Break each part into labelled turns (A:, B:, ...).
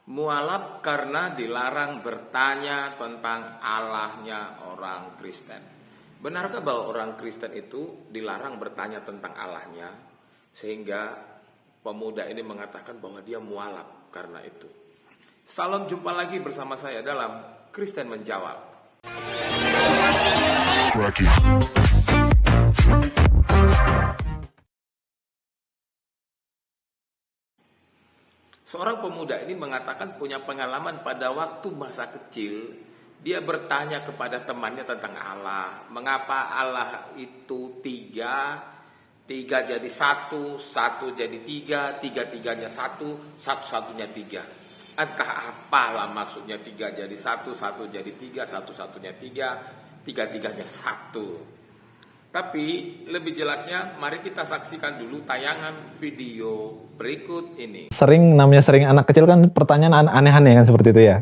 A: Mualaf karena dilarang bertanya tentang Allahnya orang Kristen. Benarkah bahwa orang Kristen itu dilarang bertanya tentang Allahnya, sehingga pemuda ini mengatakan bahwa dia mualaf karena itu? Salam, jumpa lagi bersama saya dalam Kristen Menjawab. Seorang pemuda ini mengatakan punya pengalaman pada waktu masa kecil. Dia bertanya kepada temannya tentang Allah. Mengapa Allah itu tiga, tiga jadi satu, satu jadi tiga, tiga-tiganya satu, satu-satunya tiga. Entah apalah maksudnya tiga jadi satu, satu jadi tiga, satu-satunya tiga, tiga-tiganya satu. Tapi lebih jelasnya mari kita saksikan dulu tayangan video berikut ini.
B: Sering anak kecil kan pertanyaan aneh-aneh kan seperti itu ya.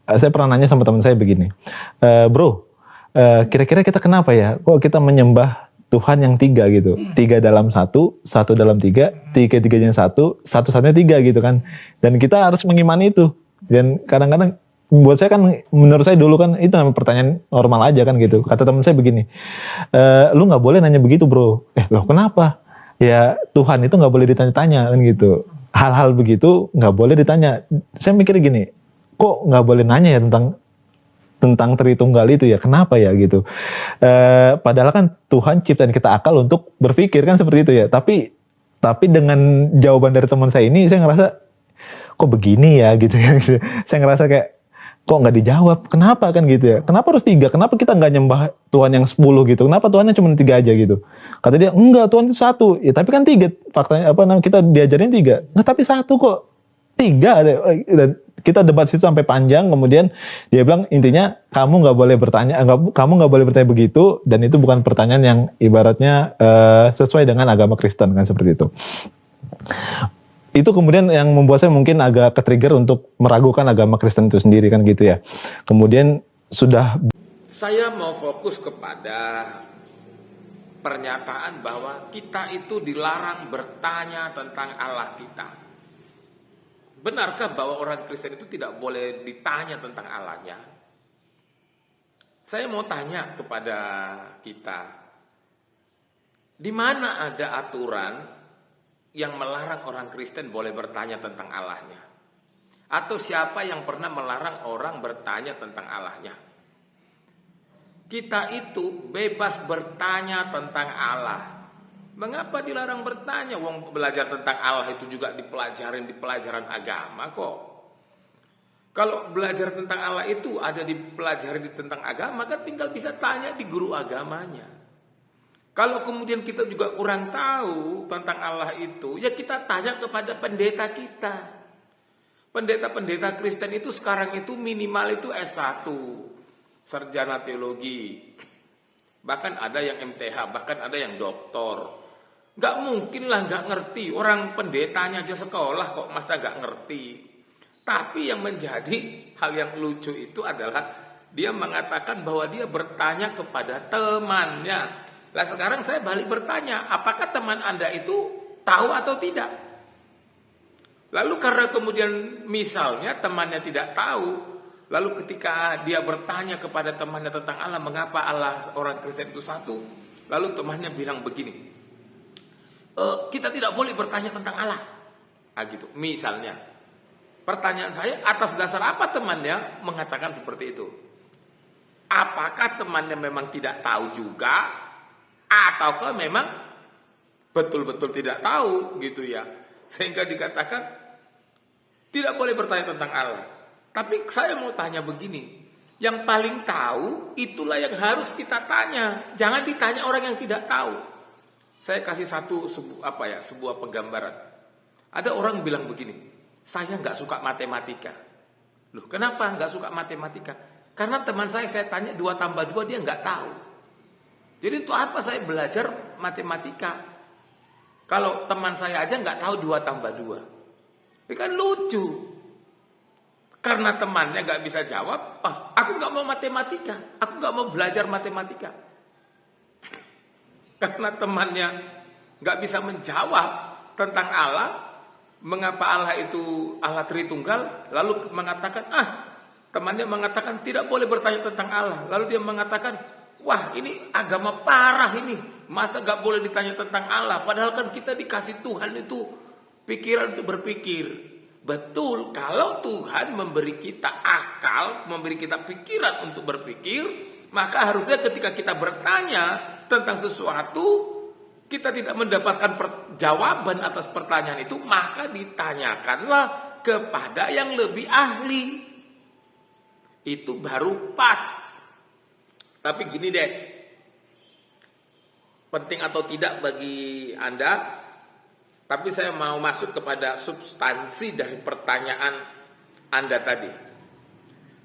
B: Saya pernah nanya sama teman saya begini, bro, kira-kira kita kenapa ya? Kok kita menyembah Tuhan yang tiga gitu? Tiga dalam satu, satu dalam tiga, tiga-tiganya satu, satu-satunya tiga gitu kan? Dan kita harus mengimani itu. Dan kadang-kadang buat saya kan, menurut saya dulu kan itu namanya pertanyaan normal aja kan gitu. Kata teman saya begini, lu nggak boleh nanya begitu bro. Loh kenapa? Ya Tuhan itu nggak boleh ditanya-tanya kan gitu. Hal-hal begitu nggak boleh ditanya. Saya mikir gini, kok nggak boleh nanya ya tentang Tritunggal itu ya? Kenapa ya gitu? Padahal kan Tuhan ciptain kita akal untuk berpikir kan seperti itu ya. Tapi dengan jawaban dari teman saya ini, saya ngerasa kok begini ya gitu ya. Saya ngerasa kayak kok nggak dijawab, kenapa kan gitu ya, kenapa harus tiga, kenapa kita nggak nyembah Tuhan yang 10 gitu, kenapa Tuhannya cuma 3 aja gitu. Kata dia, enggak, Tuhan itu 1, ya tapi kan 3, faktanya kita diajarin 3, nggak tapi 1 kok, 3, dan kita debat situ sampai panjang. Kemudian dia bilang intinya kamu nggak boleh bertanya, kamu nggak boleh bertanya begitu, dan itu bukan pertanyaan yang ibaratnya sesuai dengan agama Kristen kan seperti itu. Itu kemudian yang membuat saya mungkin agak ke-trigger untuk meragukan agama Kristen itu sendiri kan gitu ya. Kemudian
A: saya mau fokus kepada pernyataan bahwa kita itu dilarang bertanya tentang Allah kita. Benarkah bahwa orang Kristen itu tidak boleh ditanya tentang Allahnya? Saya mau tanya kepada kita, di mana ada aturan yang melarang orang Kristen boleh bertanya tentang Allahnya? Atau siapa yang pernah melarang orang bertanya tentang Allahnya? Kita itu bebas bertanya tentang Allah. Mengapa dilarang bertanya? Wong belajar tentang Allah itu juga dipelajarin di pelajaran agama kok. Kalau belajar tentang Allah itu ada dipelajari tentang agama, kan tinggal bisa tanya di guru agamanya. Kalau kemudian kita juga kurang tahu tentang Allah itu, ya kita tanya kepada pendeta kita. Pendeta-pendeta Kristen itu sekarang itu minimal itu S1, sarjana teologi. Bahkan ada yang MTH, bahkan ada yang doktor. Gak mungkin lah gak ngerti, orang pendetanya aja sekolah kok masa gak ngerti. Tapi yang menjadi hal yang lucu itu adalah dia mengatakan bahwa dia bertanya kepada temannya. Nah sekarang saya balik bertanya, apakah teman Anda itu tahu atau tidak? Lalu karena kemudian misalnya temannya tidak tahu, lalu ketika dia bertanya kepada temannya tentang Allah, mengapa Allah orang Kristen itu 1? Lalu temannya bilang begini, kita tidak boleh bertanya tentang Allah. Gitu. Misalnya, pertanyaan saya atas dasar apa temannya mengatakan seperti itu? Apakah temannya memang tidak tahu juga? Ataukah memang betul-betul tidak tahu gitu ya, sehingga dikatakan tidak boleh bertanya tentang Allah. Tapi saya mau tanya begini, yang paling tahu itulah yang harus kita tanya, jangan ditanya orang yang tidak tahu. Saya kasih sebuah penggambaran. Ada orang bilang begini, saya nggak suka matematika. Loh kenapa nggak suka matematika? Karena teman saya tanya 2 tambah 2 dia nggak tahu. Jadi untuk apa saya belajar matematika? Kalau teman saya aja nggak tahu 2 tambah 2. Ini kan lucu. Karena temannya nggak bisa jawab, aku nggak mau matematika. Aku nggak mau belajar matematika. Karena temannya nggak bisa menjawab tentang Allah, mengapa Allah itu Allah Tritunggal, lalu mengatakan, temannya mengatakan tidak boleh bertanya tentang Allah. Lalu dia mengatakan, wah ini agama parah ini, masa gak boleh ditanya tentang Allah, padahal kan kita dikasih Tuhan itu pikiran untuk berpikir. Betul, kalau Tuhan memberi kita akal, memberi kita pikiran untuk berpikir, maka harusnya ketika kita bertanya tentang sesuatu, kita tidak mendapatkan jawaban atas pertanyaan itu, maka ditanyakanlah kepada yang lebih ahli. Itu baru pas. Tapi gini deh, penting atau tidak bagi Anda, tapi saya mau masuk kepada substansi dari pertanyaan Anda tadi.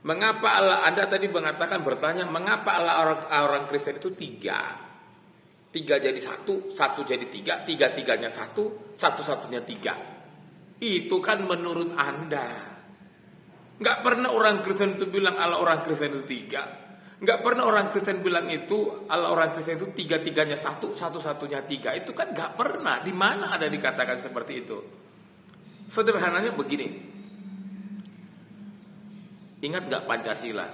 A: Mengapa Allah, Anda tadi mengatakan bertanya, mengapa Allah orang Kristen itu tiga? Tiga jadi satu, satu jadi tiga, tiga-tiganya satu, satu-satunya tiga. Itu kan menurut Anda. Nggak pernah orang Kristen itu bilang Allah orang Kristen itu tiga. Nggak pernah orang Kristen bilang itu Allah orang Kristen itu tiga-tiganya satu, satu-satunya tiga. Itu kan nggak pernah. Di mana ada dikatakan seperti itu? Sederhananya begini. Ingat nggak Pancasila?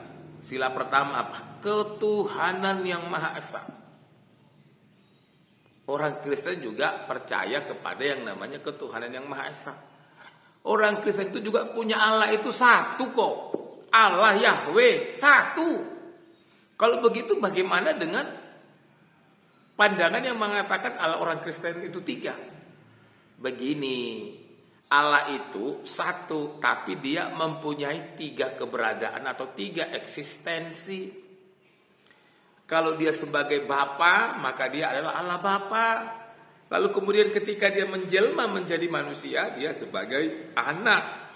A: Sila pertama apa? Ketuhanan yang Maha Esa. Orang Kristen juga percaya kepada yang namanya ketuhanan yang Maha Esa. Orang Kristen itu juga punya Allah itu satu kok. Allah Yahweh satu. Kalau begitu bagaimana dengan pandangan yang mengatakan Allah orang Kristen itu tiga? Begini, Allah itu satu, tapi dia mempunyai tiga keberadaan atau tiga eksistensi. Kalau dia sebagai Bapa, maka dia adalah Allah Bapa. Lalu kemudian ketika dia menjelma menjadi manusia, dia sebagai anak.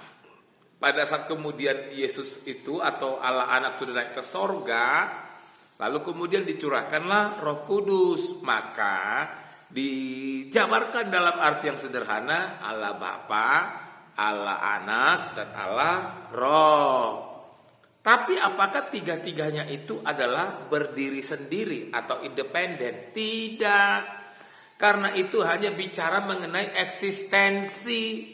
A: Pada saat kemudian Yesus itu atau Allah anak sudah naik ke sorga, lalu kemudian dicurahkanlah Roh Kudus. Maka dijabarkan dalam arti yang sederhana, Allah Bapa, Allah Anak, dan Allah Roh. Tapi apakah tiga-tiganya itu adalah berdiri sendiri atau independen? Tidak. Karena itu hanya bicara mengenai eksistensi.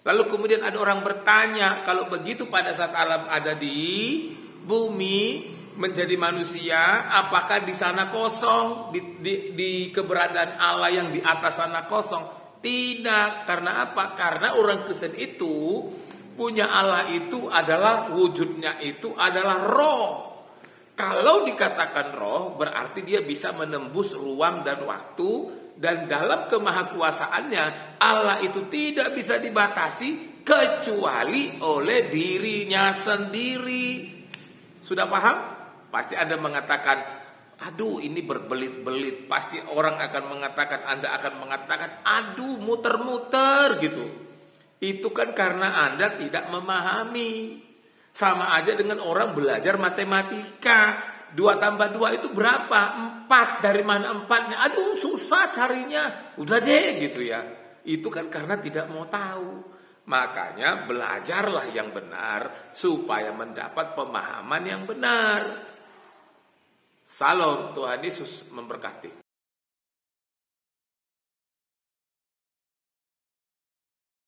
A: Lalu kemudian ada orang bertanya, kalau begitu pada saat Allah ada di bumi menjadi manusia, apakah di sana kosong? Di keberadaan Allah yang di atas sana kosong? Tidak. Karena apa? Karena orang Kristen itu punya Allah itu adalah wujudnya itu adalah roh. Kalau dikatakan roh berarti dia bisa menembus ruang dan waktu. Dan dalam kemahakuasaannya Allah itu tidak bisa dibatasi kecuali oleh dirinya sendiri. Sudah paham? Pasti Anda mengatakan, aduh ini berbelit-belit. Pasti orang akan mengatakan, Anda akan mengatakan, aduh muter-muter gitu. Itu kan karena Anda tidak memahami. Sama aja dengan orang belajar matematika. 2 tambah 2 itu berapa? 4. Dari mana 4-nya? Aduh susah carinya. Udah deh gitu ya. Itu kan karena tidak mau tahu. Makanya belajarlah yang benar supaya mendapat pemahaman yang benar. Salam, Tuhan Yesus memberkati.